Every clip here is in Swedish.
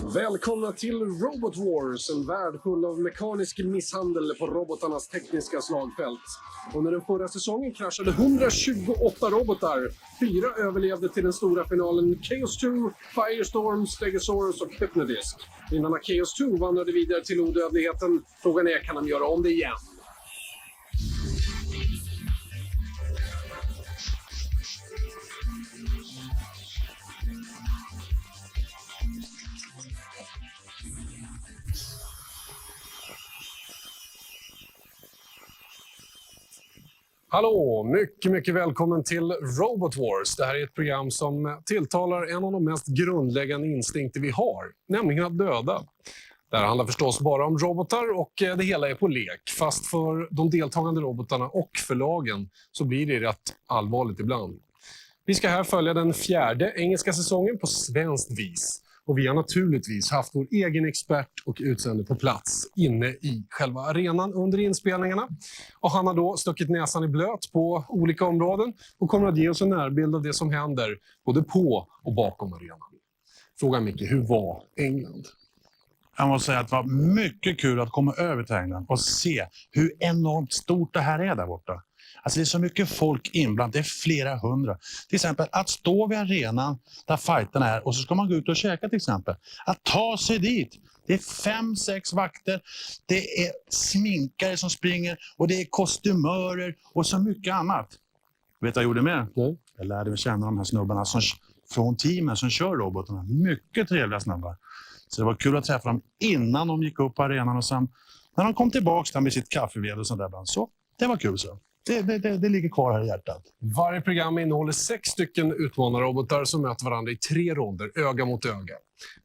Välkomna till Robot Wars, en värld full av mekanisk misshandel på robotarnas tekniska slagfält. Under den förra säsongen kraschade 128 robotar. 4 överlevde till den stora finalen Chaos 2, Firestorm, Stegosaurus och Hypnodisk. Vinnarna Chaos 2 vandrade vidare till odödligheten. Frågan är, kan de göra om det igen? Hallå! Mycket välkommen till Robot Wars. Det här är ett program som tilltalar en av de mest grundläggande instinkter vi har, nämligen att döda. Det här handlar förstås bara om robotar och det hela är på lek. Fast för de deltagande robotarna och förlagen så blir det rätt allvarligt ibland. Vi ska här följa den 4:e engelska säsongen på svenskt vis. Och vi har naturligtvis haft vår egen expert och utsändare på plats inne i själva arenan under inspelningarna. Och han har då stuckit näsan i blöt på olika områden och kommer att ge oss en närbild av det som händer både på och bakom arenan. Frågan Micke, hur var England? Jag måste säga att det var mycket kul att komma över till England och se hur enormt stort det här är där borta. Alltså det är så mycket folk inblandat, det är flera hundra. Till exempel att stå vid arenan där fighten är och så ska man gå ut och käka till exempel. Att ta sig dit. Det är 5-6 vakter, det är sminkare som springer och det är kostymörer och så mycket annat. Vet du vad jag gjorde med? Jag lärde mig känna de här snubbarna från teamen som kör robotarna. Mycket trevliga snubbar. Så det var kul att träffa dem innan de gick upp på arenan och sen när de kom tillbaka med sitt kaffeved och sånt där. Så det var kul så. Det ligger kvar här i hjärtat. Varje program innehåller 6 stycken utmanarrobotar som möter varandra i 3 ronder, öga mot öga.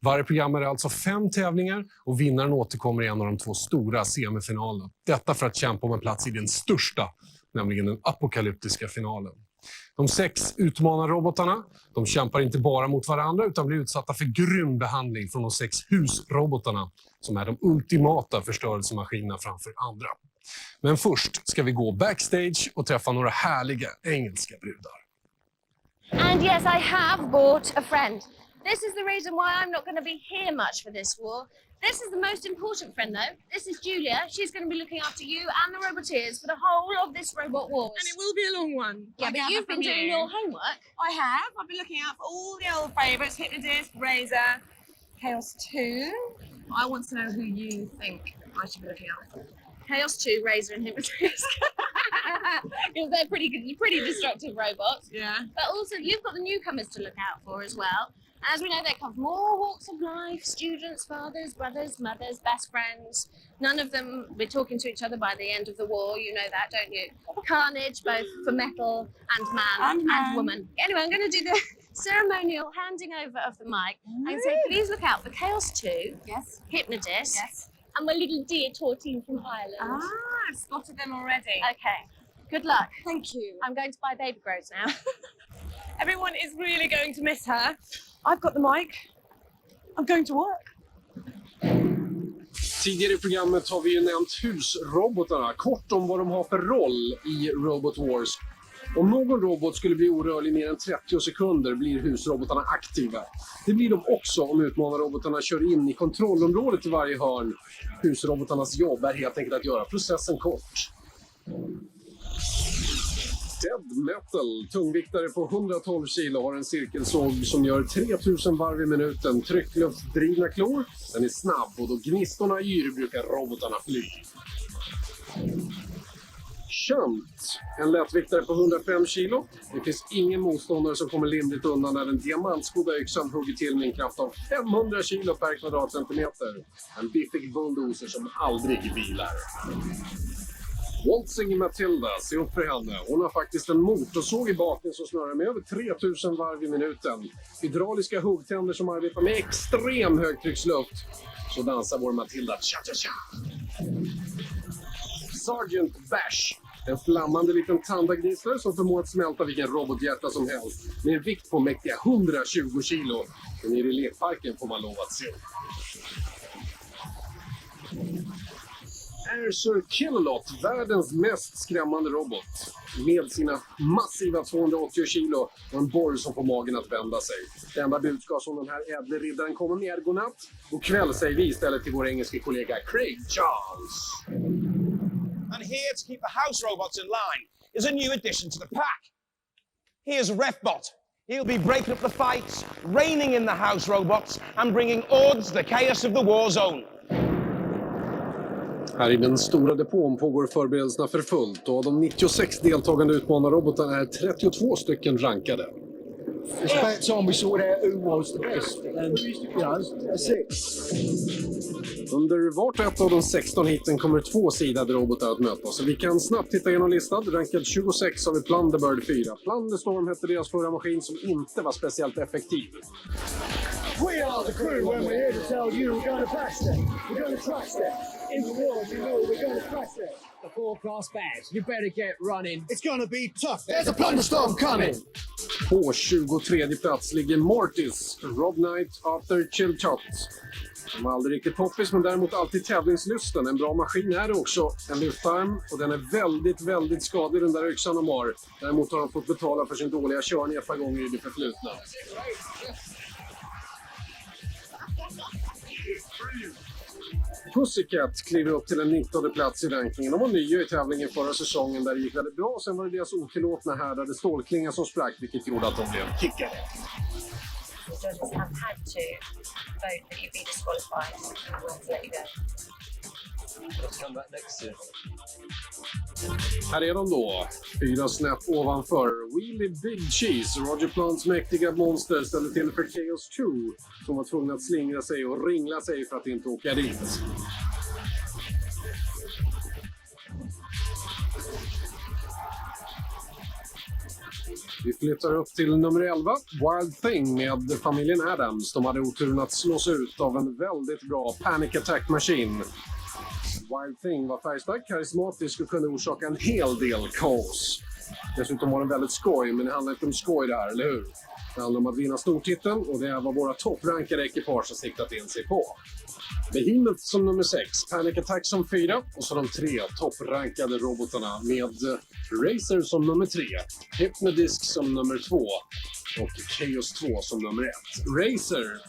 Varje program är alltså 5 tävlingar och vinnaren återkommer i en av de 2 stora semifinalerna. Detta för att kämpa om en plats i den största, nämligen den apokalyptiska finalen. De 6 utmanarrobotarna, de kämpar inte bara mot varandra utan blir utsatta för grym behandling från de 6 husrobotarna som är de ultimata förstörelsemaskinerna framför andra. Men först ska vi gå backstage och träffa några härliga engelska brudar. And yes, I have bought a friend. This is the reason why I'm not going to be here much for this war. This is the most important friend though. This is Julia. She's going to be looking after you and the Roboteers for the whole of this Robot Wars. And it will be a long one. Yeah, but you've been doing your homework. I have. I've been looking out for all the old favourites. Hypnodisk, Razor, Chaos 2. I want to know who you think I should be looking out for. Chaos 2, Razor and Hypnodisk. Because they're pretty destructive robots. Yeah. But also you've got the newcomers to look out for as well. As we know, they come from all walks of life, students, fathers, brothers, mothers, best friends. None of them were talking to each other by the end of the war, you know that, don't you? Carnage, both for metal and man and woman. Anyway, I'm going to do the ceremonial handing over of the mic. I can say, please look out for Chaos 2, Yes. Hypnodisk, Yes. and my little dear Tortine from Ireland. I've spotted them already. Okay, good luck. Thank you. I'm going to buy baby grows now. Everyone is really going to miss her. I've got the mic. I'm going to work. Tidigare i programmet har vi ju nämnt husrobotarna. Kort om vad de har för roll i Robot Wars. Om någon robot skulle bli orörlig mer än 30 sekunder blir husrobotarna aktiva. Det blir de också om utmanarrobotarna kör in i kontrollområdet i varje hörn. Husrobotarnas jobb är helt enkelt att göra processen kort. Dead Metal, tungviktare på 112 kilo, har en cirkelsåg som gör 3000 varv i minuten. Tryckluftdrivna klor, den är snabb och då gnistorna yr brukar robotarna fly. Shunt, en lättviktare på 105 kilo. Det finns ingen motståndare som kommer lindrigt undan när den diamantskodda yxan hugger till med en kraft av 500 kilo per kvadratcentimeter. En biffig bulldozer som aldrig vilar. Waltzing Matilda, se upp för henne. Hon har faktiskt en motorsåg i baken som snurrar med över 3000 varv i minuten. Hydrauliska huggtänder som arbetar med extrem högtrycksluft. Så dansar vår Matilda cha-cha-cha. Sergeant Bash, en flammande liten tandagnissare som förmår att smälta vilken robothjärta som helst. Med en vikt på mäktiga 120 kilo. Men nere i lekparken får man lov att se. Airshire Killalot, världens mest skrämmande robot. Med sina massiva 280 kilo och en borr som får magen att vända sig. Det enda budskap som den här ädle riddaren kommer med är godnatt. Och kväll säger vi istället till vår engelska kollega Craig Charles. And here to keep the house robots in line is a new addition to the pack. Here's Refbot. He'll be breaking up the fights, reining in the house robots, and bringing order to the chaos of the war zone. Här i den stora depån pågår förberedelserna för fullt och av de 96 deltagande utmanarrobotarna är 32 stycken rankade. It's about time we sorted out who was the best. And, you know, that's it. Under vart och ett av de 16 hitten kommer 2 sidade robotar att mötas. Så vi kan snabbt titta igenom listan. Rankad 26 har vi Plunderbird 4. Plunderstorm hette deras förra maskin som inte var speciellt effektiv. We are the crew when we're here to tell you we're going to bash them. We're going to trash them. In the world, you know we're going to crash them. The forecast bad. You better get running. It's going to be tough. There's a plunderstorm coming. På 23 plats ligger Mortis, Rob Knight, After Chill Shots. De är aldrig riktigt poppis men däremot alltid tävlingslusten. En bra maskin är det också. En liftarm och den är väldigt skadlig den där yxan de har. Däremot har de fått betala för sin dåliga körning ett par gånger i det förflutna. Pussycat kliver upp till en 19:e plats i rankingen. De var nya i tävlingen förra säsongen där det gick väldigt bra. Sen var det deras otillåtna härdade stålklingar som sprack vilket gjorde att de blev kickade. The judges have had to vote that you be disqualified and we'll let you go. Let's come back next year. Här är de då. 4 snäpp ovanför. Wheelie Big Cheese. Roger Plants mäktiga monster ställde till för Chaos 2 som var tvungna att slingra sig och ringla sig för att inte åka dit. Vi flyttar upp till nummer 11, Wild Thing med familjen Adams. De hade oturen att slås ut av en väldigt bra Panic Attack Machine. Wild Thing var färgstark, karismatisk och kunde orsaka en hel del kaos. Dessutom var den väldigt skoj, men det handlar inte om skoj det här, eller hur? Det handlar om att vinna stortiteln och det är vad våra topprankade ekipage har siktat in sig på. Behemoth som nummer 6, Panic Attack som 4 och så de 3 topprankade robotarna med Razer som nummer 3, Hypnodisk som nummer 2 och Chaos 2 som nummer 1. Razer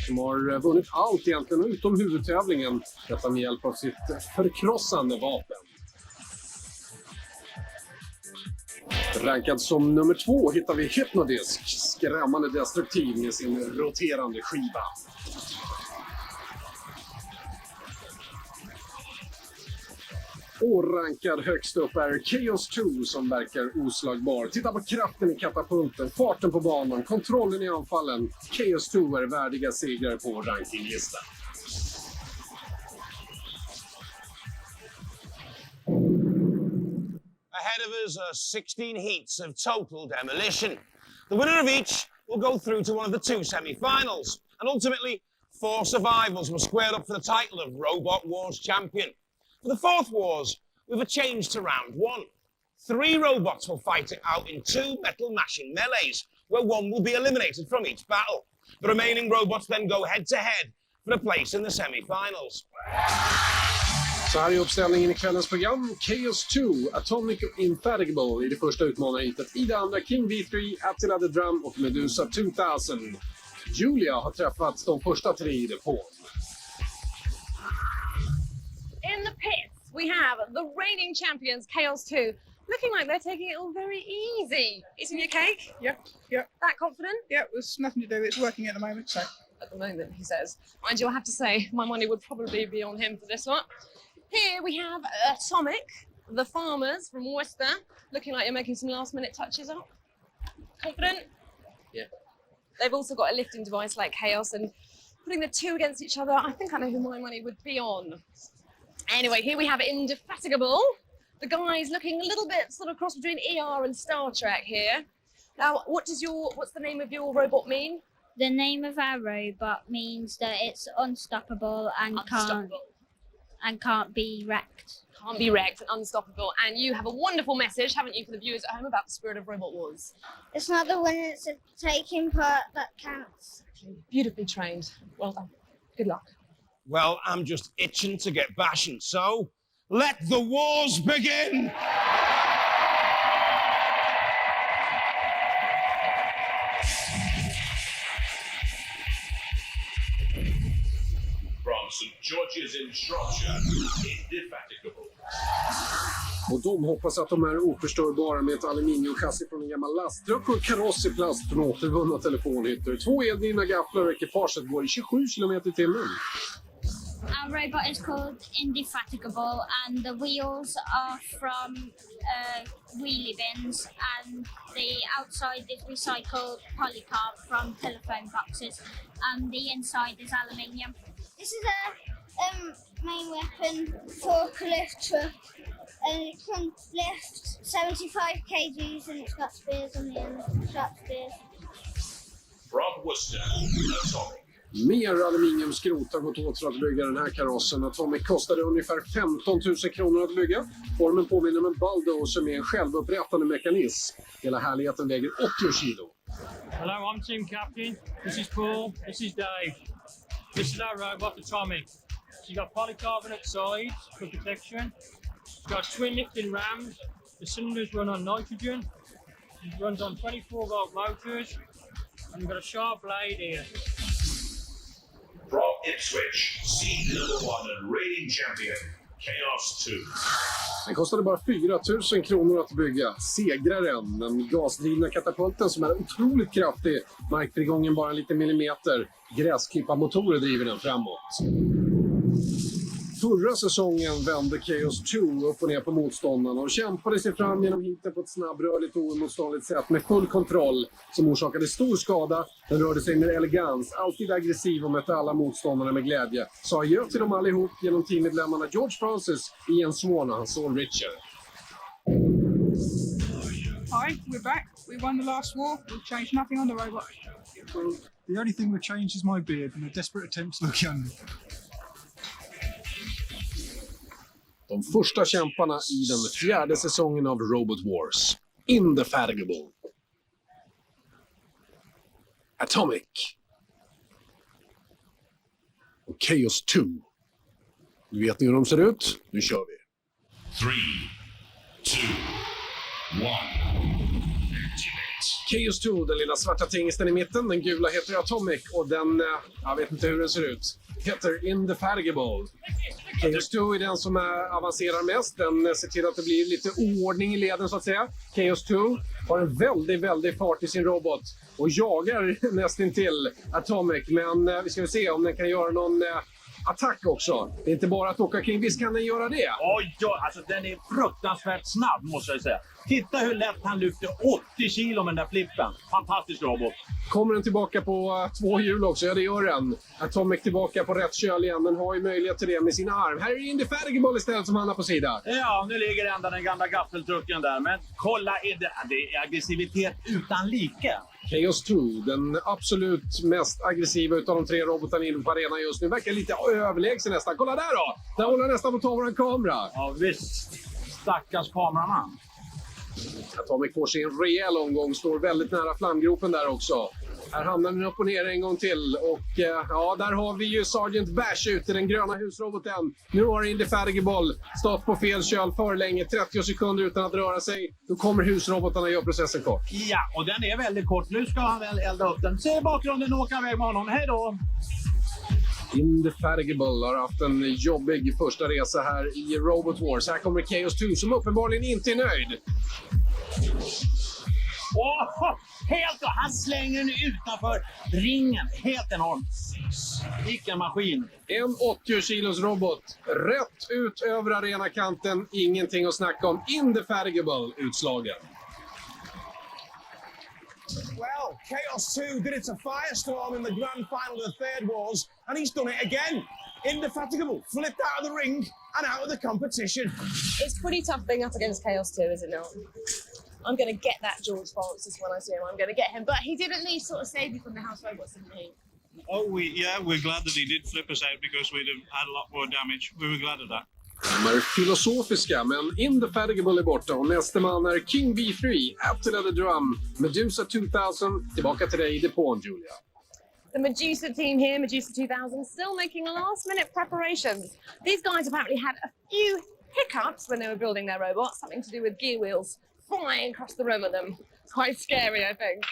som har vunnit allt egentligen utom huvudtävlingen, detta med hjälp av sitt förkrossande vapen. Rankad som nummer 2 hittar vi Hypnodisk, skrämmande destruktiv med sin roterande skiva. Och rankad högst upp är Chaos 2 som verkar oslagbar. Titta på kraften i katapulten, farten på banan, kontrollen i anfallen. Chaos 2 är värdiga segrare på vår rankinglista. Ahead of us are 16 heats of total demolition. The winner of each will go through to one of the 2 semi-finals. And ultimately, 4 survivals will square up for the title of Robot Wars champion. For the 4th Wars, we've a change to round 1. 3 robots will fight it out in 2 metal mashing melees, where 1 will be eliminated from each battle. The remaining robots then go head-to-head for a place in the semi-finals. Så här är uppställningen i kvällens program. Chaos 2, Atomic och Infatigable i det första utmanarhitet. I det andra King V3, Attila the Drum och Medusa 2000. Julia har träffat de första 3 i depån. In the pits, we have the reigning champions, Chaos 2, looking like they're taking it all very easy. Eating your cake? Yep. That confident? Yeah, there's nothing to do. It's working at the moment, so. At the moment, he says. Mind you, I have to say, my money would probably be on him for this one. Here we have Atomic, the farmers from Worcester, looking like you're making some last-minute touches up. Confident? Yeah. They've also got a lifting device like Chaos, and putting the 2 against each other, I think I know who my money would be on. Anyway, here we have Indefatigable. The guy's looking a little bit sort of cross between ER and Star Trek here. Now, what's the name of your robot mean? The name of our robot means that it's unstoppable and can't be wrecked. Can't be wrecked and unstoppable. And you have a wonderful message, haven't you, for the viewers at home about the spirit of Robot Wars? It's not the winner, it's taking part that counts. Beautifully trained. Well done. Good luck. Well, I'm just itching to get bashing, so Let the wars begin! From St. George's in Shropshire, Indefatigable. Och de hoppas att de är oförstörbara med ett aluminiumchassi från en gammal lasttruck och kaross i plast från återvunna telefonhytter. 2 eldrivna gafflar och ekipaget går i 27 km/h. Our robot is called Indefatigable, and the wheels are from wheelie bins, and the outside is recycled polycarb from telephone boxes, and the inside is aluminium. This is a main weapon forklift truck, and it can lift 75 kgs, and it's got spears on the end, sharp spears. From Worcester, Atomic. Mer aluminiumskrot har gått åt för att bygga den här karossen. Atomic kostade ungefär 15 000 kronor att bygga. Formen påminner om en bulldozer med en självupprättande mekanism. Hela härligheten väger 80 kilo. Hello, I'm Team Captain. This is Paul. This is Dave. This is our robot, Atomic. She's got polycarbonate sides for protection. She's got twin lifting rams. The cylinders run on nitrogen. It runs on 24-volt motors. And we've got a sharp blade here. From Ipswich, seed #1 and reigning champion, Chaos 2. Den kostade bara 4 000 kronor att bygga. Segraren, den gasdrivna katapulten som är otroligt kraftig, markfrigången bara en liten millimeter. Gräsklipparmotorer driver den framåt. Förra säsongen vände Chaos 2 upp och ner på motståndarna och kämpade sig fram genom heaten på ett snabbrörligt och oemotståndligt sätt med full kontroll som orsakade stor skada. Den rörde sig med elegans, alltid aggressiv och mötte alla motståndarna med glädje. Sa adjö till dem allihop genom teammedlemmarna George Francis, Ian Swan och hans son Richard. Hi, we're back. We won the last war. We've changed nothing on the robot. Well, the only thing we've changed is my beard and a desperate attempt to look young. De första kämparna i den 4:e säsongen av Robot Wars. Indefatigable. Atomic. Och Chaos 2. Nu vet ni hur de ser ut. Nu kör vi. 3, 2, 1. Chaos 2, den lilla svarta tingsten i mitten. Den gula heter Atomic och den, jag vet inte hur den ser ut, heter Indefatigable. Chaos 2 är den som avancerar mest. Den ser till att det blir lite oordning i leden så att säga. Chaos 2 har en väldigt fart i sin robot och jagar nästintill Atomic. Men vi ska se om den kan göra någon attack också. Det är inte bara att åka kring, visst kan den göra det? Oj, alltså den är fruktansvärt snabb måste jag säga. Titta hur lätt han lyfter 80 kilo med den där flippen. Fantastisk robot. Kommer den tillbaka på 2 hjul också? Ja, det gör den. Atomic tillbaka på rätt köl igen. Den har ju möjlighet till det med sin arm. Här är Indefatigable istället som hamnar på sidan. Ja, nu ligger ända den gamla gaffeltrucken där. Men kolla, det är aggressivitet utan like. Chaos 2, den absolut mest aggressiva utav de 3 robotarna inne på arenan just nu. Verkar lite överlägsen nästan. Kolla där då! Där håller han nästan på att ta våran kamera. Ja, visst. Stackars kameraman. Atomic får sin rejäl omgång, står väldigt nära flamgropen där också. Här hamnar den upp och ner en gång till och ja, där har vi ju Sergeant Bash ute, den gröna husroboten. Nu har Indefatigable stått på fel köl för länge, 30 sekunder utan att röra sig. Då kommer husrobotarna göra processen kort. Ja, och den är väldigt kort. Nu ska han väl elda upp den. Se bakgrunden och åka iväg med honom. Hej då! Indefatigable har haft en jobbig första resa här i Robot Wars. Här kommer Chaos 2 som uppenbarligen inte är nöjd. Åh, helt då! Han slänger den utanför ringen. Helt enormt. Vilken maskin. En 80 kilos robot. Rätt ut över arenakanten. Ingenting att snacka om. Indefatigable utslagen. Well, Chaos 2 did it to Firestorm in the grand final of the Third Wars, and he's done it again. Indefatigable, flipped out of the ring and out of the competition. It's pretty tough being up against Chaos 2, is it not? I'm going to get that George Francis when I see him. I'm going to get him. But he did at least sort of save you from the house robots, didn't he? Oh, we're glad that he did flip us out because we'd have had a lot more damage. We were glad of that. De är filosofiska, men Indefatigable är borta och nästa man är King V3, Attila the Drum, Medusa 2000, tillbaka till dig i depån, Julia. The Medusa team here, Medusa 2000, still making last-minute preparations. These guys apparently had a few hiccups when they were building their robot, something to do with gear wheels flying across the room at them. Quite scary, I think.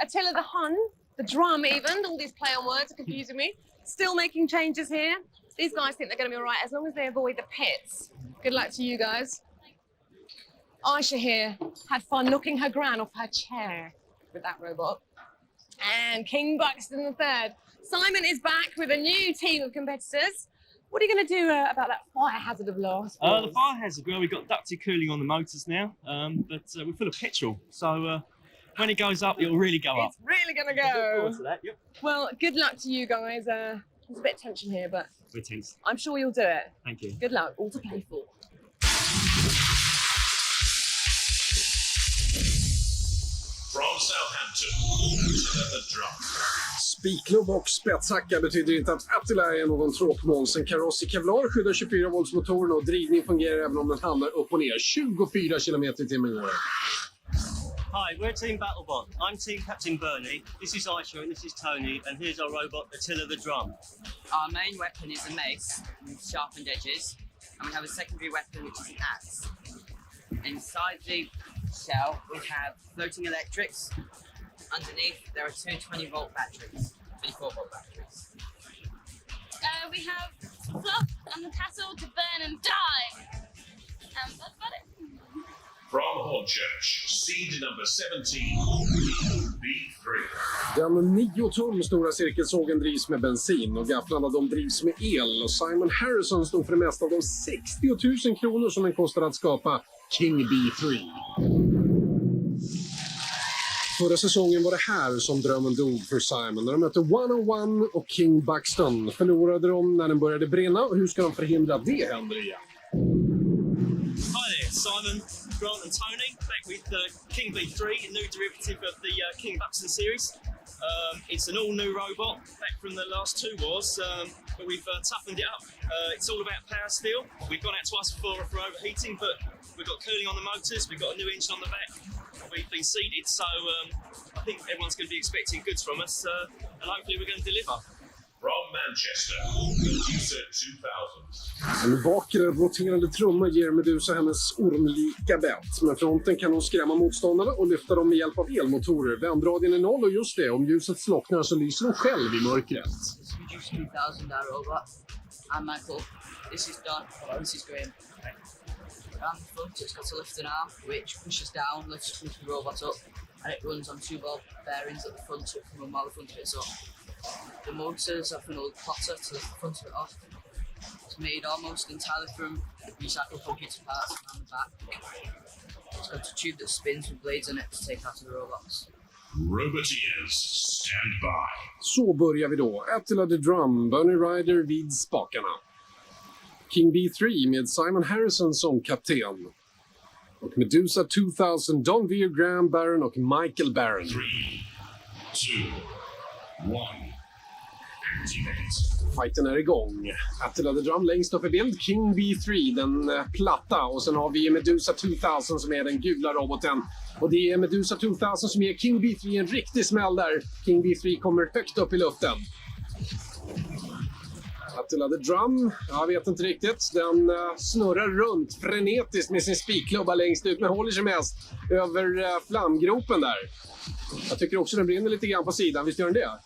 Attila the Hun, the drum even, all these play on words are confusing me. Still making changes here. These guys think they're going to be all right as long as they avoid the pits. Good luck to you guys. Aisha here had fun knocking her gran off her chair with that robot. And King Buxton III. Simon is back with a new team of competitors. What are you going to do about that fire hazard of last? The fire hazard, well, we've got ducted cooling on the motors now, but we're full of petrol. So when it goes up, it'll really go up. It's really going to Look go. forward to that, yep. Well, good luck to you guys. There's a bit of tension here, but We're tense. I'm sure you'll do it. Thank you. Good luck. All to play for. From Southampton, Attila the Drum. Spikklubb och spetshacka betyder inte att Attila är någon tråkmåns. En kaross i kevlar skyddar 24-voltsmotorn och drivning fungerar även om den hamnar upp och ner. 24 km/h. Hi, we're Team Battlebot. I'm Team Captain Bernie. This is Aisha and this is Tony, and here's our robot Attila the Drum. Our main weapon is a mace with sharpened edges, and we have a secondary weapon which is an axe. Inside the shell we have floating electrics. Underneath there are two 20-volt batteries, 24-volt batteries. We have fluff and the tassel to burn and die. That's about it. From Hornchurch, seed number 17, B3. Den 9 tum stora cirkelsågen drivs med bensin och gafflarna de drivs med el. Och Simon Harrison stod för det mesta av de 60 000 kronor som den kostar att skapa King B3. Förra säsongen var det här som drömmen dog för Simon. När de mötte 101 och King Buxton förlorade de när den började brinna. Och hur ska de förhindra att det händer igen? Hi there, Simon, Grant and Tony, back with King B3, a new derivative of the King Buxton series. It's an all-new robot, back from the last two wars, but we've toughened it up. It's all about power steel. We've gone out twice before for overheating, but we've got cooling on the motors, we've got a new engine on the back. We've been seeded, so I think everyone's going to be expecting goods from us, and hopefully we're going to deliver. From Manchester, Medusa 2000. En bakre roterande trumma ger Medusa hennes ormlika bett. Med fronten kan hon skrämma motståndarna och lyfta dem med hjälp av elmotorer. Vändradien är 0 och just det, om ljuset slocknar så lyser hon själv i mörkret. Medusa 2000 our robot. I'm Michael. This is Don. This is Graham. Around the front it's got a lifting arm which pushes down, lifts the robot up, and it runs on 2 ball bearings at the front so it can run while the front of it's up. The motors have an old plotter to lift the front of it off. It's made almost entirely from recycled computer parts on the back. It's got a tube that spins with blades in it to take out of the robots. Roboteers, stand by. Så börjar vi då. Attila the Drum, Bernie Ryder vid spakarna. King B3 med Simon Harrison som kapten. Och Medusa 2000, Don Veer, Graham Barron och Michael Barron. 3, 2, 1. Activate. Fighten är igång. Attila the Drum längst upp i bild. King B3, den platta. Och sen har vi Medusa 2000 som är den gula roboten. Och det är Medusa 2000 som ger King B3 en riktig smäll där. King B3 kommer högt upp i luften. Attila the Drum, jag vet inte riktigt. Den snurrar runt frenetiskt med sin spikklubba längst ut. Men håller sig mest över flamgropen där. Jag tycker också den brinner lite grann på sidan. Visst gör den det?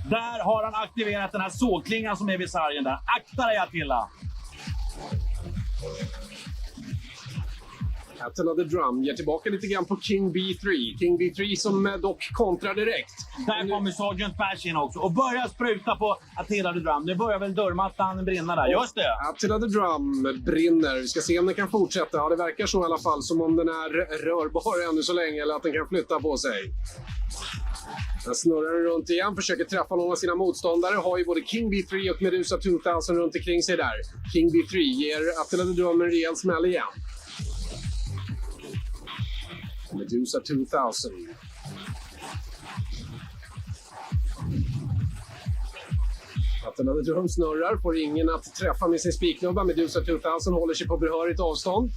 Där har han aktiverat den här sågklingan som är vid sargen där. Akta dig, Attila! Attila the Drum ger tillbaka lite grann på King B3. King B3 som dock kontrar direkt. Där kommer Sergeant Bash in också och börjar spruta på Attila the Drum. Det börjar väl dörrmattan brinna där. Just det! Attila the Drum brinner. Vi ska se om den kan fortsätta. Ja, det verkar så i alla fall, som om den är rörbar ännu så länge eller att den kan flytta på sig. Den snurrar runt igen, försöker träffa någon av sina motståndare. Har ju både King B3 och Medusa 2000 runt omkring sig där. King B3 ger Attila the Drum en rejäl smäll igen. Medusa 2000. Attila the Drum snurrar, får ingen att träffa med sin spiknubba. Medusa 2000 håller sig på behörigt avstånd.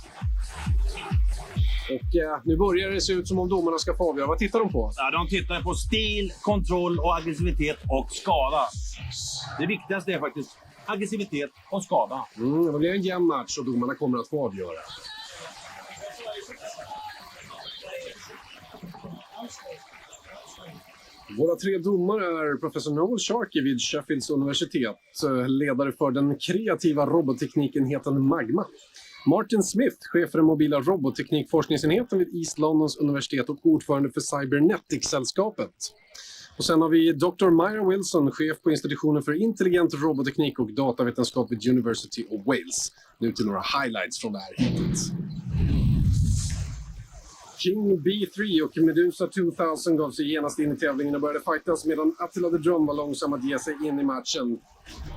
Och nu börjar det se ut som om domarna ska få avgöra. Vad tittar de på? Ja, de tittar på stil, kontroll och aggressivitet och skada. Det viktigaste är faktiskt aggressivitet och skada. Det blir en jämn match och domarna kommer att få avgöra. Våra 3 domare är professor Noel Sharkey vid Sheffields universitet, ledare för den kreativa robotteknikenheten Magma. Martin Smith, chef för den mobila robotteknikforskningsenheten vid East Londons universitet och ordförande för Cybernetics-sällskapet. Och sen har vi Dr. Myra Wilson, chef på institutionen för intelligent robotteknik och datavetenskap vid University of Wales. Nu till några highlights från det här hitet. King B3 och Medusa 2000 gav sig genast in i tävlingen och började fightas medan Attila the Drum var långsam att ge sig in i matchen.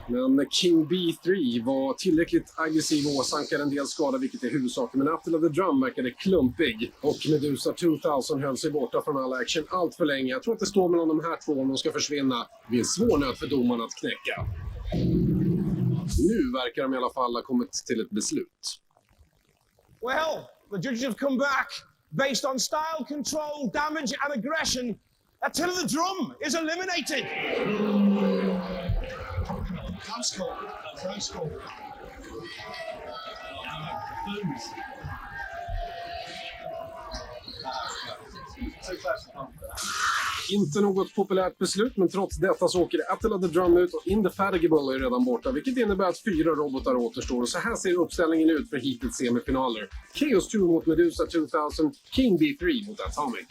Men King B3 var tillräckligt aggressiv och åsamkade en del skada, vilket är huvudsaken. Men Attila the Drum verkade klumpig och Medusa 2000 höll sig borta från all action allt för länge. Jag tror att det står mellan de här två om de ska försvinna. Det är en svår nöt för domarna att knäcka. Nu verkar de i alla fall ha kommit till ett beslut. Well, the judges have come back. Based on style, control, damage and aggression, Attila the Drum is eliminated. Close call. Close call. Inte något populärt beslut, men trots detta så åker Attila the Drum ut och Indefatigable är redan borta, vilket innebär att 4 robotar återstår. Och så här ser uppställningen ut för hitets semifinaler. Chaos 2 mot Medusa 2000, King B3 mot Atomic.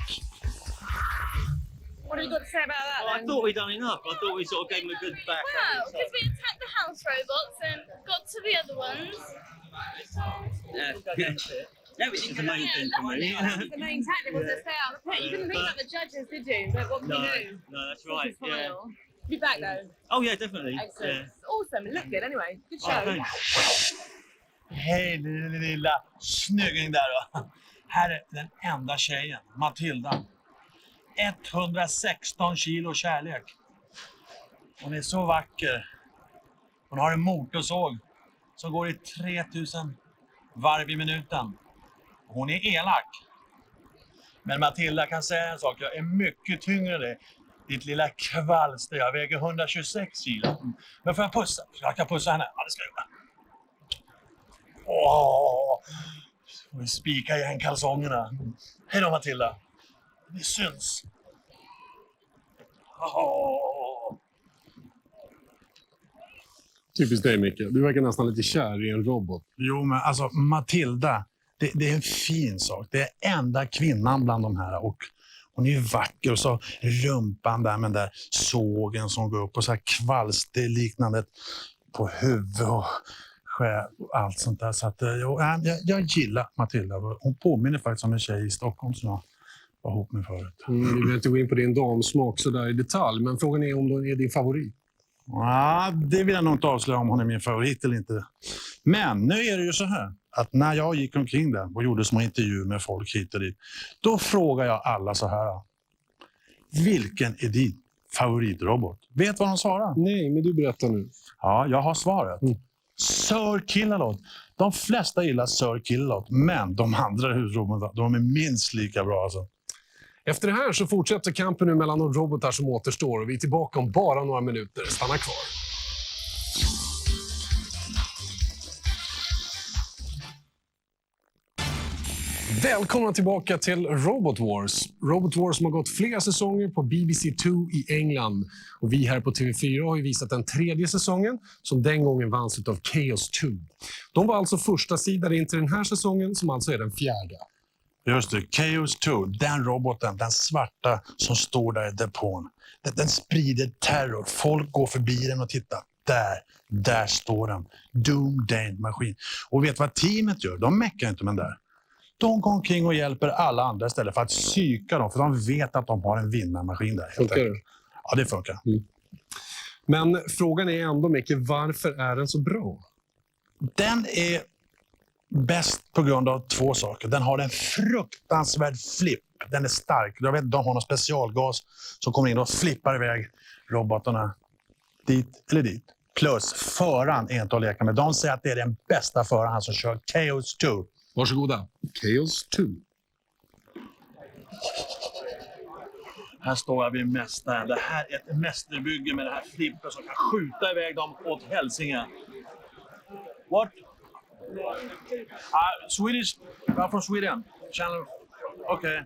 What have you got to say about that, Well, I then? thought we'd done enough. I thought we sort of gave him a good back. Well, because we attacked the house robots and got to the other ones. Yeah, which is the main thing for me. The main tactic was to stay out of the pit. You didn't think about the judges, did you? But what can you do? No, that's right. Yeah. Be back though. Oh yeah, definitely. Excellent. Awesome. It looked good anyway. Good Oh, show. thanks. Hej lilla snygging där då. Här är den enda tjejen, Matilda. 116 kilo kärlek. Hon är så vacker. Hon har en motorsåg som går i 3000 varv i minuten. Hon är elak. Men Matilda kan säga en sak. Jag är mycket tyngre än dig. Ditt lilla kvalster. Jag väger 126 kilo. Men får jag pussa? Jag kan pussa henne. Ja, det ska jag göra. Åh! Vi spikar igen kalsongerna. Hej då Matilda. Det syns. Åh! Typiskt dig, Micke. Du verkar nästan lite kär i en robot. Jo, men alltså Matilda, det är en fin sak. Det är enda kvinnan bland de här. Och hon är ju vacker och så rumpan där med den där sågen som går upp och så här kvalsterliknandet på huvud och skär och allt sånt där. Så att, jag gillar Matilda. Hon påminner faktiskt om en tjej i Stockholm som jag var ihop med förut. Vi behöver inte gå in på din damsmak så där i detalj, men frågan är om hon är din favorit. Ja, det vill jag nog inte avslöja om hon är min favorit eller inte. Men nu är det ju så här att när jag gick omkring där och gjorde små intervjuer med folk hit och dit, då frågar jag alla så här: vilken är din favoritrobot? Vet vad de svarar? Nej, men du berättar nu. Ja, jag har svaret. Sir Killalot. De flesta gillar Sir Killalot, men de andra husrobotarna, de är minst lika bra alltså. Efter det här så fortsätter kampen nu mellan de robotar som återstår och vi är tillbaka om bara några minuter. Stanna kvar. Välkomna tillbaka till Robot Wars. Robot Wars som har gått flera säsonger på BBC2 i England. Och vi här på TV4 har ju visat den 3:e säsongen som den gången vanns av Chaos 2. De var alltså första sidan in till den här säsongen som alltså är den 4:e. Just det, Chaos 2, den roboten, den svarta som står där i depån. Den sprider terror. Folk går förbi den och tittar. Där står den. Doomsday maskin. Och vet vad teamet gör? De mäckar inte med den där. De går omkring och hjälper alla andra istället för att psyka dem. För de vet att de har en vinnarmaskin där. Funkar det? Ja, det funkar. Men frågan är ändå, Micke, varför är den så bra? Den är bäst på grund av 2 saker. Den har en fruktansvärd flipp. Den är stark. Jag vet, de har någon specialgas som kommer in och flippar iväg robotarna dit eller dit. Plus föraren är inte att leka med. De säger att det är den bästa föraren, han som kör Chaos 2. Varsågoda. Chaos 2. Här står jag vid mästaren. Det här är ett mästerbygge med det här flippen som kan skjuta iväg dem åt helsingin. What? Swedish? I'm from Sweden. Channel. Okay.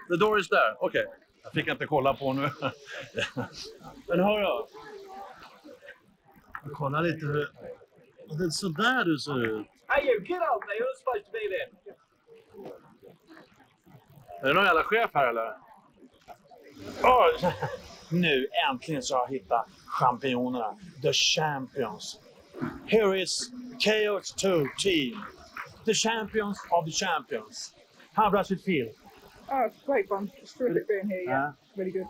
The door is there. Okay. Jag fick inte kolla på nu. Men hör jag. Jag kollar lite hur... Det är sådär du ser ut. Hey you, get out there, you're supposed to be there. Är det någon jävla chef här eller? Nu äntligen så har jag hittat championerna. The Champions. Here is KO2 team. The champions of the champions. How does it feel? Oh, it's great fun. It's terrific being here. Yeah, really good.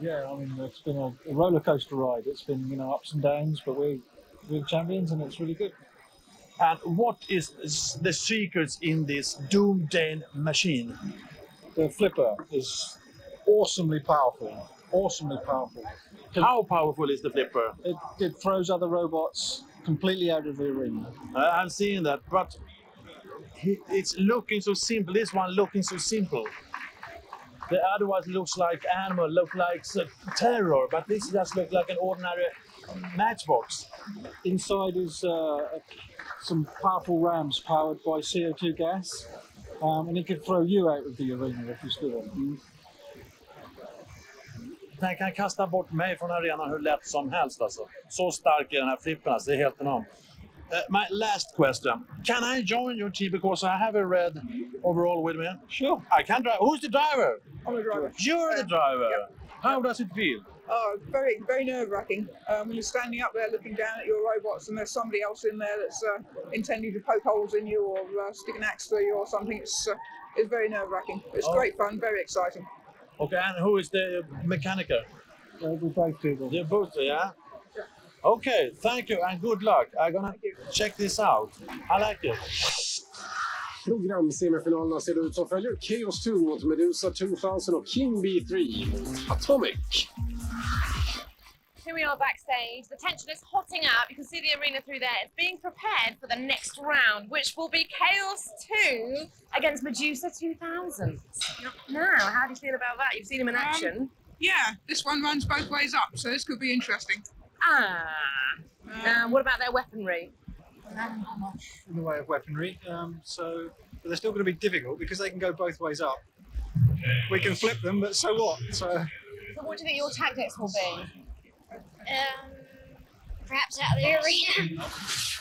Yeah, I mean, it's been a roller coaster ride. It's been, you know, ups and downs, but we're champions and it's really good. And what is the secrets in this Doomsday machine? The flipper is awesomely powerful. Awesomely powerful. How powerful is the flipper? It throws other robots completely out of the arena. I'm seeing that, but it's looking so simple. This one looking so simple. The other one looks like animal, look like terror, but this just looks like an ordinary matchbox. Inside is some powerful rams powered by CO2 gas, and it could throw you out of the arena if you stood on. Den kan kasta bort mig från arenan hur lätt som helst alltså. Så stark är den här flippen alltså, det är helt enormt. My last question. Can I join your team because I have a red overall with me? Sure. I can drive. Who's the driver? I'm the driver. You're the driver. Yep. How does it feel? Oh, very, very nerve-wracking. When you're standing up there looking down at your robots and there's somebody else in there that's intending to poke holes in you or stick an axe through you or something, it's very nerve-wracking. It's great fun, very exciting. Okay, and who is the mechanic? We're both people. You're both, yeah? Okay, thank you and good luck. I'm gonna check this out. I like it. Programsemifinalerna ser ut som följer. Chaos 2 mot Medusa 2000 och King B3 mot Atomic. Here we are backstage. The tension is hotting up. You can see the arena through there. It's being prepared for the next round, which will be Chaos 2 against Medusa 2000. Now, how do you feel about that? You've seen him in action. Yeah, this one runs both ways up, so this could be interesting. What about their weaponry? Not much in the way of weaponry, but they're still going to be difficult because they can go both ways up. We can flip them, but so what? So what do you think your tactics will be? Perhaps out of the arena.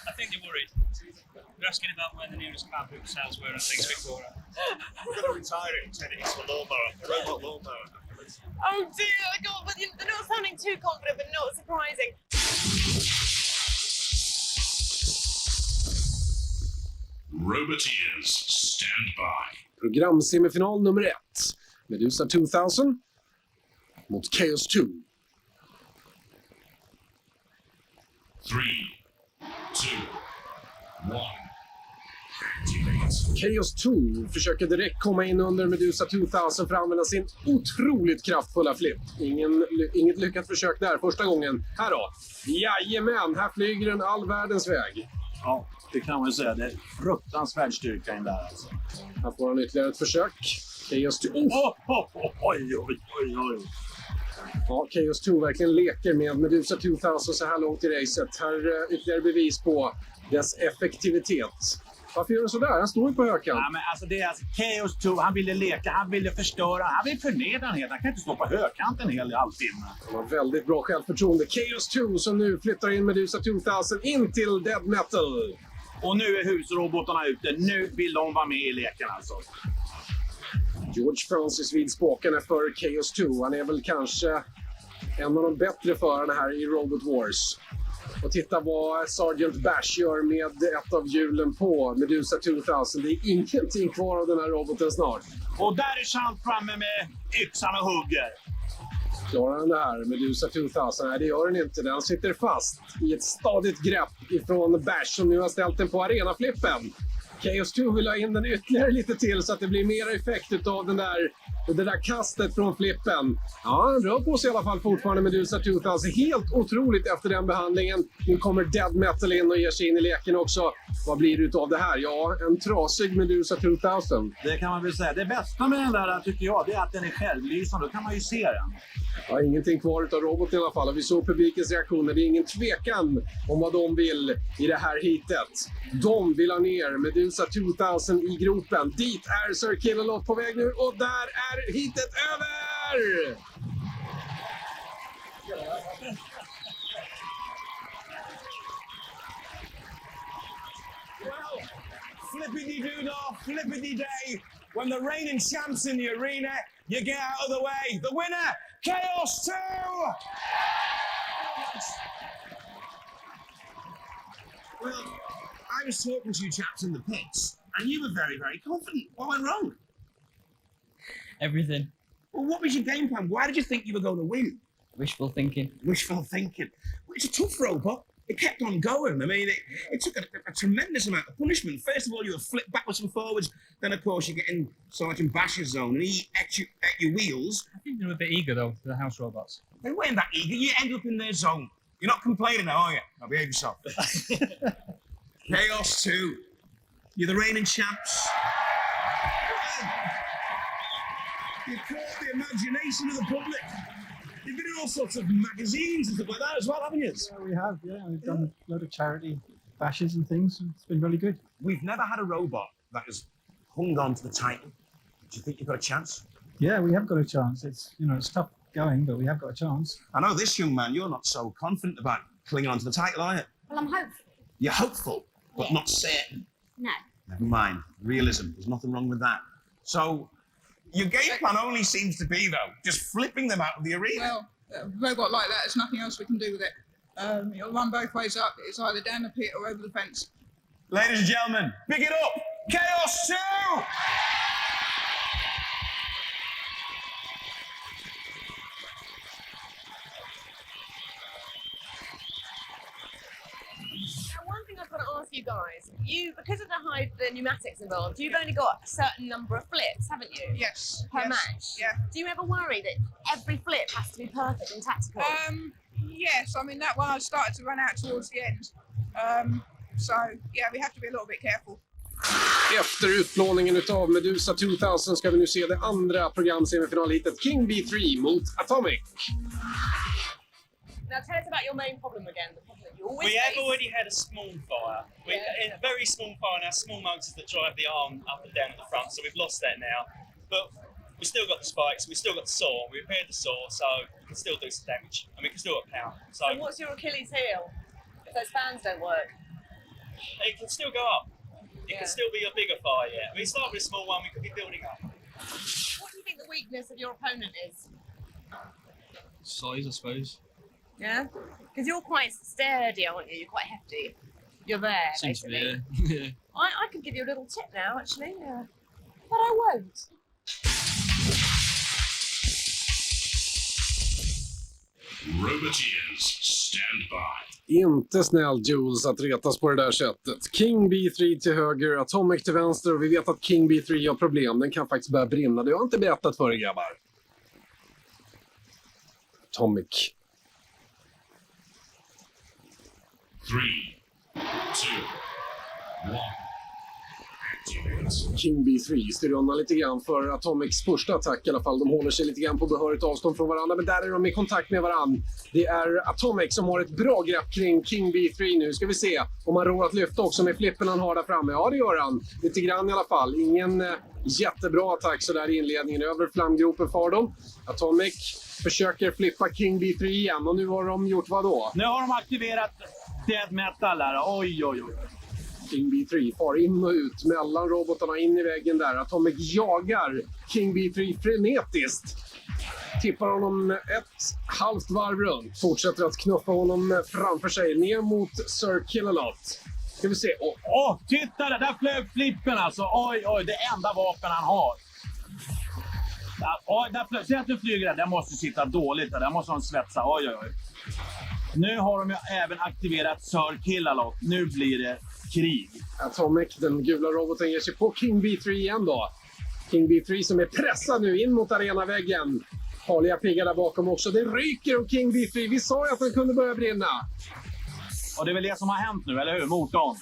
I think they're worried. They're asking about where the nearest car boot cells were and things before. We're going to retire it and turn it into a lawnmower, a robot lawnmower. Oh dear, God, but they're not sounding too confident, but not surprising. Roboteers, stand by. Programsemifinal nummer 1. Medusa 2000 mot Chaos 2. 3, 2, 1. Chaos 2 försöker direkt komma in under Medusa 2000 för att använda sin otroligt kraftfulla flip. Inget lyckat försök där första gången. Här då. Jajamän, här flyger den all världens väg. Ja, det kan man säga. Det är fruktansvärd styrka in där alltså. Här får han ytterligare ett försök. Chaos 2. Oj. Ja, Chaos 2 verkligen leker med Medusa 2000 så här långt i racet. Här är ytterligare bevis på dess effektivitet. Varför gör du sådär? Han står ju på högkant. Ja, men alltså det är alltså Chaos 2. Han ville leka, han ville förstöra, han ville förnedra en helt. Han kan inte stå på högkanten en hel halvtimme. Han har väldigt bra självförtroende. Chaos 2 som nu flyttar in Medusa 2000 in till Dead Metal. Och nu är husrobotarna ute. Nu vill de vara med i leken alltså. George Francis vid spakarna för Chaos 2. Han är väl kanske en av de bättre förarna här i Robot Wars. Och titta vad Sergeant Bash gör med ett av hjulen på Medusa 2000. Det är ingenting kvar av den här roboten snart. Och där är Chant framme med yxan och hugger. Klarar den det här, Medusa 2000? Nej, det gör den inte. Den sitter fast i ett stadigt grepp ifrån Bash som nu har ställt den på arenaflippen. Chaos 2 vill ha in den ytterligare lite till så att det blir mer effekt av den där Och det där kastet från flippen. Ja, han rör på sig i alla fall fortfarande Medusa 2000. Helt otroligt efter den behandlingen. Nu kommer Dead Metal in och ger sig in i leken också. Vad blir det utav det här? Ja, en trasig Medusa 2000. Det kan man väl säga. Det bästa med den där tycker jag, det är att den är självlysande. Då kan man ju se den. Ja, ingenting kvar utav roboten i alla fall. Och vi såg publikens reaktioner. Det är ingen tvekan om vad de vill i det här hitet. De vill ha ner Medusa 2000 i gropen. Dit är Sir Killalot på väg nu. Och där är hitet över! Well, flippity-doo-dah, flippity-day. When the reigning champ's in the arena, you get out of the way. The winner, Chaos 2! Well, I was talking to you chaps in the pits, and you were very, very confident. What went wrong? Everything. Well, what was your game plan? Why did you think you were going to win? Wishful thinking. Wishful thinking. Well, it's a tough robot. It kept on going. I mean, it took a tremendous amount of punishment. First of all, you were flipped backwards and forwards. Then, of course, you get in Sergeant Bash's zone, and he ate your wheels. I think they were a bit eager, though, the house robots. They weren't that eager. You ended up in their zone. You're not complaining now, are you? Now, behave yourself. Chaos 2. You're the reigning champs. You caught the imagination of the public. You've been in all sorts of magazines and stuff like that as well, haven't you? Yeah, we have. Yeah, we've done a lot of charity bashes and things. And it's been really good. We've never had a robot that has hung on to the title. Do you think you've got a chance? Yeah, we have got a chance. It's tough going, but we have got a chance. I know this young man, you're not so confident about clinging on to the title, are you? Well, I'm hopeful. You're hopeful, but not certain. No. Never mind. Realism. There's nothing wrong with that. So, your game plan only seems to be, though, just flipping them out of the arena. Well, a robot like that, there's nothing else we can do with it. It'll run both ways up. It's either down the pit or over the fence. Ladies and gentlemen, pick it up. Chaos 2! One thing I've got to ask you guys, because of the pneumatics involved, you've only got a certain number of flips, haven't you? Yes. Per yes, match? Yeah. Do you ever worry that every flip has to be perfect and tactical? Yes, I mean, that one I started to run out towards the end. So, yeah, we have to be a little bit careful. Efter utplåningen utav Medusa 2000 ska vi nu se det andra programsemifinalhitet King B3 mot Atomic. Now tell us about your main problem again, the problem that you always We have face. already had a small fire. A very small fire, and our small motors that drive the arm up and down at the front, so we've lost that now. But we still got the spikes, we still got the saw, we repaired the saw, so we can still do some damage, and we can still get power. So And what's your Achilles heel if those fans don't work? it can still go up. It can still be a bigger fire, yeah. We start with a small one, we could be building up. What do you think the weakness of your opponent is? Size, I suppose. Yeah? Because you're quite sturdy, aren't you? You're quite hefty. You're there, Seems to be, basically. yeah. I could give you a little tip now, actually. But I won't. Roboteers, stand by. Inte snäll Jules att retas på det där sättet. King B3 till höger, Atomic till vänster och vi vet att King B3 har problem. Den kan faktiskt börja brinna. Det har jag inte berättat för er grabbar. Atomic. 3, 2, 1. King B3 styr undan lite grann för Atomics första attack i alla fall. De håller sig lite grann på behörigt avstånd från varandra, men där är de i kontakt med varandra. Det är Atomic som har ett bra grepp kring King B3 nu. Ska vi se om han rår att lyfta också med flippen han har där framme. Ja, det gör han. Lite grann i alla fall. Ingen jättebra attack så där i inledningen. Över flamgropen far de. Atomic försöker flippa King B3 igen och nu har de gjort vad då? Nu har de aktiverat Dead Metal där. Oj, oj, oj. King B3 far in och ut mellan robotarna in i väggen där. Atomic jagar King B3 frenetiskt. Tippar honom ett halvt varv runt. Fortsätter att knuffa honom framför sig ner mot Sir Killalot. Ska vi se. Titta där flög flippen alltså. Oj, oj, det enda vapen han har. Oj, där flög. Se att du flyger där. Den måste sitta dåligt. Där måste de svetsa. Oj, oj, oj. Nu har de ju även aktiverat Sir Killalot. Nu blir det krig. Atomic, den gula roboten, ger sig på King B3 igen då. King B3 som är pressad nu in mot arenaväggen. Farliga piggar där bakom också. Det ryker om King B3. Vi sa ju att den kunde börja brinna. Och det är väl det som har hänt nu, eller hur? Motorn.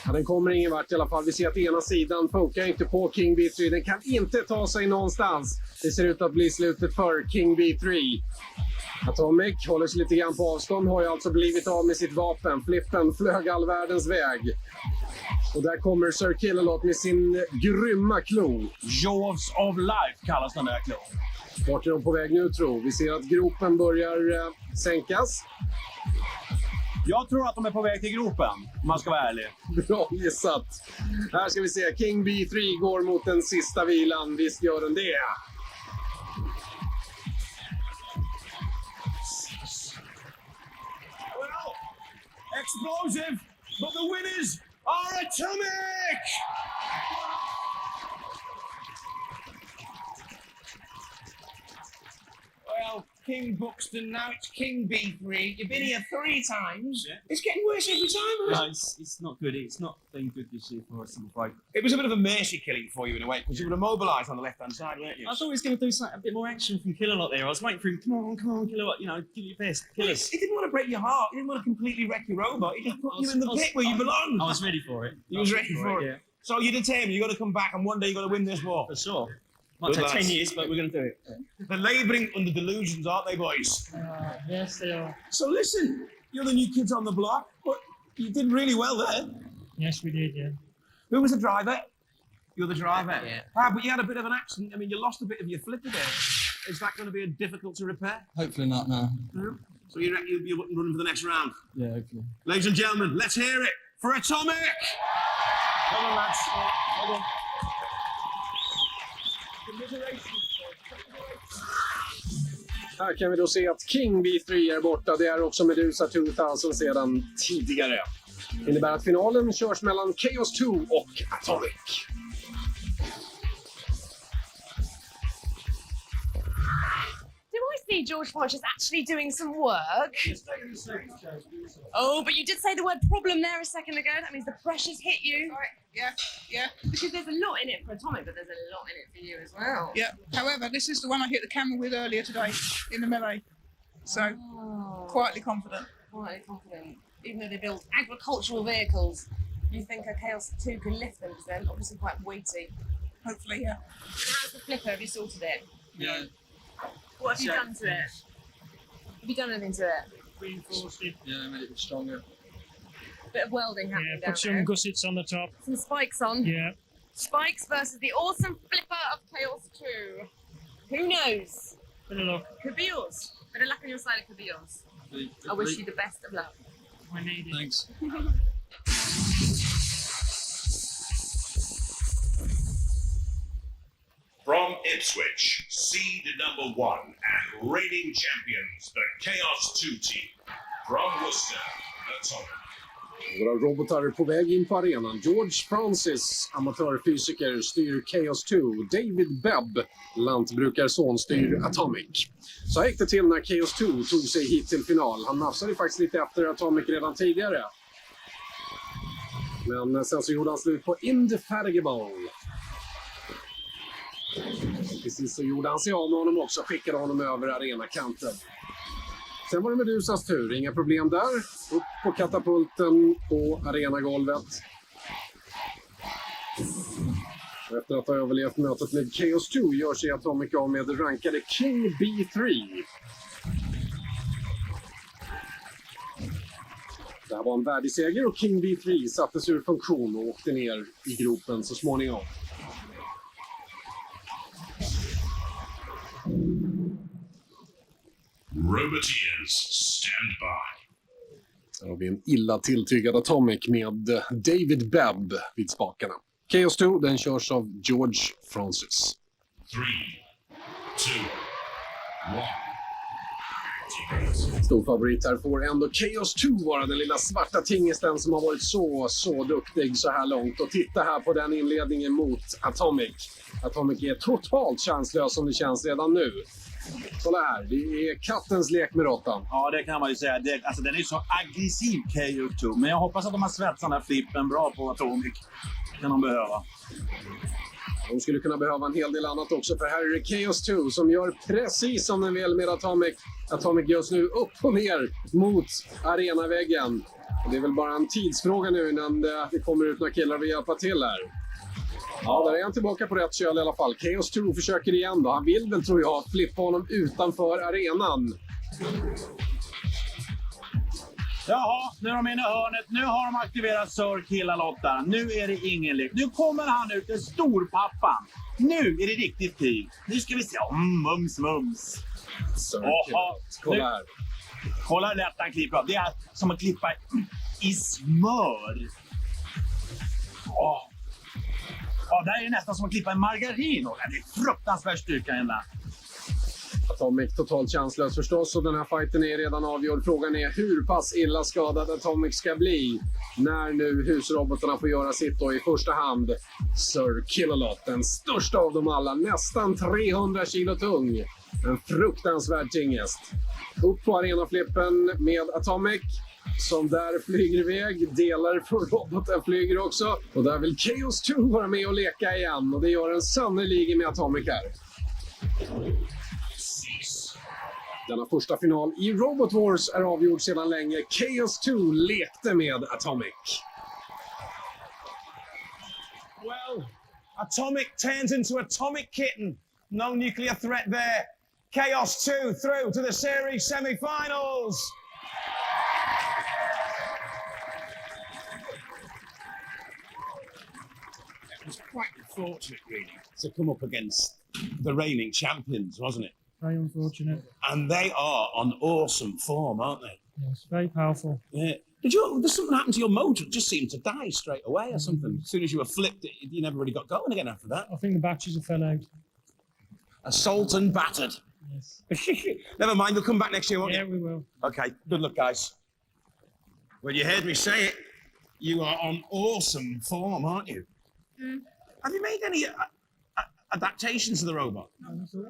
Ja, den kommer ingen vart i alla fall. Vi ser att ena sidan funkar inte på King B3. Den kan inte ta sig någonstans. Det ser ut att bli slutet för King B3. Atomic håller sig lite grann på avstånd. Har ju alltså blivit av med sitt vapen. Flippen flög all världens väg. Och där kommer Sir Killalot med sin grymma klo. Jaws of Life kallas den där klon. Vart är de på väg nu, tror vi? Ser att gropen börjar sänkas. Jag tror att de är på väg till gropen, om man ska vara ärlig. Bra gissat. Här ska vi se. King B3 går mot den sista vilan. Visst gör den det. Well, explosive, but the winners are Atomic! Well, King Buxton, now it's King B3. You've been here 3 times. Yeah. It's getting worse every time. No, it's not good. It's not been good this year for us, I'm afraid. It was a bit of a mercy killing for you in a way, because you were immobilised on the left-hand side, weren't you? I thought he was going to do something, a bit more action from Killalot there. I was waiting for him. Come on, Killalot. You know, give it your best. Kill us. He didn't want to break your heart. He didn't want to completely wreck your robot. He just put you in the pit where you belong. I was ready for it. You was ready for it. Yeah. So you're determined. You've got to come back, and one day you've got to win this war. For sure. Might Good take 10 lads. years, but we're going to do it. They're labouring under delusions, aren't they, boys? Yes, they are. So listen, you're the new kids on the block, but you did really well there. Yes, we did, yeah. Who was the driver? You're the driver? Yeah. Ah, but you had a bit of an accident. I mean, you lost a bit of your flipper there. Is that going to be difficult to repair? Hopefully not, no. No. So you reckon you'll be running for the next round? Yeah, hopefully. Ladies and gentlemen, let's hear it for Atomic! Come on, lads. Hold on. Här kan vi då se att King B3 är borta. Det är också Medusa 2000 sedan tidigare. Det innebär att finalen körs mellan Chaos 2 och Atomic. Do I see George Francis actually doing some work? Oh, but you did say the word problem there a second ago. That means the pressure's hit you. Right, yeah. Because there's a lot in it for Atomic, but there's a lot in it for you as well. Yeah. However, this is the one I hit the camera with earlier today in the melee. So, quietly confident. Quietly confident. Even though they build agricultural vehicles, you think a Chaos 2 can lift them, because they're obviously quite weighty. Hopefully, yeah. How's the flipper? Have you sorted it? Yeah. What have you done to it? Have you done anything to it? Reinforced it. Yeah, made it stronger. Bit of welding happening Yeah, down put some there. gussets on the top. Some spikes on. Yeah. Spikes versus the awesome flipper of Chaos 2. Who knows? Bit of luck. Could be yours. Bit of luck on your side, it could be yours. I wish you the best of luck. I need it. Thanks. From Ipswich, seed number 1 and reigning champions, the Chaos 2 team. From Worcester, Atomic. Våra robotar är på väg in på arenan. George Francis, amatörfysiker, styr Chaos 2. David Bebb, lantbrukarson, styr Atomic. Så här gick det till när Chaos 2 tog sig hit till final. Han nafsade faktiskt lite efter Atomic redan tidigare. Men sen så gjorde han slut på Indefatigable. Precis så gjorde han sig av med honom också, skickade honom över arenakanten. Sen var det Medusas tur, inga problem där. Upp på katapulten på arenagolvet. Efter att ha överlevt mötet med Chaos 2 gör sig Atomic av med rankade King B3. Det här var en värdig seger och King B3 sattes ur funktion och åkte ner i gropen så småningom. Roboteers, stand by. Här har vi en illa tilltygad Atomic med David Bebb vid spakarna. Chaos 2, den körs av George Francis. 3, 2, 1. Stor favorit här får ändå Chaos 2 vara den lilla svarta tingesten som har varit så duktig så här långt. Och titta här på den inledningen mot Atomic. Atomic är totalt chanslös som det känns redan nu. Kolla här, det är kattens lek med råttan. Ja, det kan man ju säga. Alltså, den är så aggressiv, KO2. Men jag hoppas att de har svetsat den här flippen bra på Atomic. Det kan de behöva. De skulle kunna behöva en hel del annat också, för här är det Chaos 2 som gör precis som den vill med Atomic. Atomic just nu upp och ner mot arenaväggen. Och det är väl bara en tidsfråga nu innan det kommer ut några killar och vill hjälpa till här. Ja, där är han tillbaka på rätt köl i alla fall. Chaos 2 försöker igen då. Han vill väl, tror jag, flippa honom utanför arenan. Jaha, nu är de inne i hörnet. Nu har de aktiverat Sir Killalotta. Nu är det ingen lek. Nu kommer han ut, den storpappan. Nu är det riktigt krig. Nu ska vi se. Mums, mums. Kolla här. Kolla hur lätt han klipper. Det är som att klippa i smör. Ja, det är nästan som att klippa en margarin. Det är fruktansvärd styrka ända. Atomic totalt chanslös förstås, och den här fighten är redan avgjord. Frågan är hur pass illa skadad Atomic ska bli när nu husrobotarna får göra sitt då i första hand. Sir Killalot, den största av dem alla, nästan 300 kilo tung. En fruktansvärd tingest. Upp på arenaflippen med Atomic, som där flyger iväg. Delar från roboten flyger också. Och där vill Chaos 2 vara med och leka igen. Och det gör en sannoliken med Atomic här. Denna första final i Robot Wars är avgjord sedan länge. Chaos 2 lekte med Atomic. Well, Atomic turns into Atomic Kitten. No nuclear threat there. Chaos 2 through to the series semi-finals. It was quite unfortunate, really, to come up against the reigning champions, wasn't it? Very unfortunate. And they are on awesome form, aren't they? Yes, very powerful. Yeah. There's something happened to your motor? It just seemed to die straight away or something. As soon as you were flipped, you never really got going again after that. I think the batteries have fell out. Assault and battered. Yes. Never mind, you'll come back next year, won't you? Yeah, we will. Okay, good luck, guys. Well, you heard me say it. You are on awesome form, aren't you? Mm. Have you made any adaptations to the robot?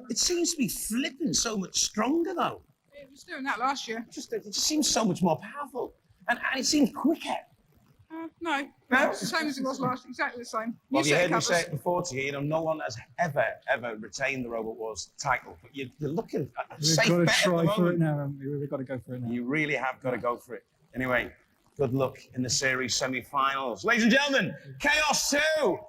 It seems to be flipping so much stronger, though. It was doing that last year. It just seems so much more powerful. And it seems quicker. No, No? it's the same as it was last. Exactly the same. Well, you set heard me covers. say it before to you. You know, no one has ever retained the Robot Wars title. But you're looking at a We've safe got to bet at the try for moment. it now, haven't we? We've got to go for it now. You really have got to go for it. Anyway, good luck in the series semi-finals. Ladies and gentlemen, Chaos 2!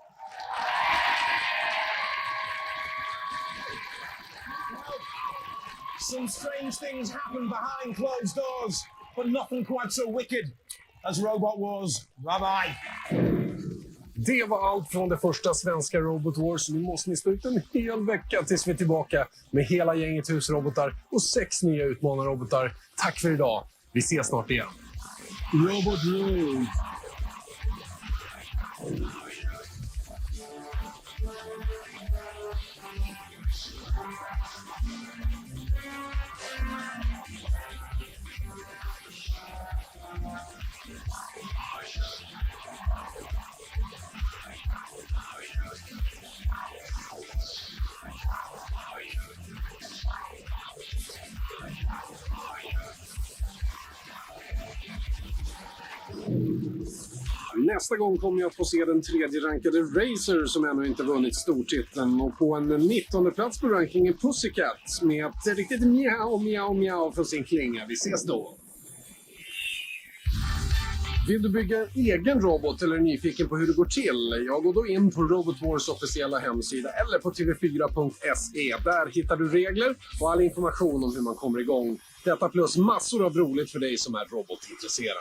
Some strange things happen behind closed doors, but nothing quite so wicked as Robot Wars. Bye-bye. Det var allt från det första svenska Robot Wars. Nu måste ni stå ut en hel vecka tills vi är tillbaka med hela gänget husrobotar och 6 nya utmanarrobotar. Tack för idag. Vi ses snart igen. Robot Wars. Nästa gång kommer jag att få se den tredje rankade Razer som ännu inte vunnit stortiteln. Och på en 19:e plats på rankingen Pussycat med ett riktigt mjau för sin klinga. Vi ses då! Vill du bygga en egen robot eller är nyfiken på hur det går till? Jag går då in på Robot Wars officiella hemsida eller på tv4.se. Där hittar du regler och all information om hur man kommer igång. Detta plus massor av roligt för dig som är robotintresserad.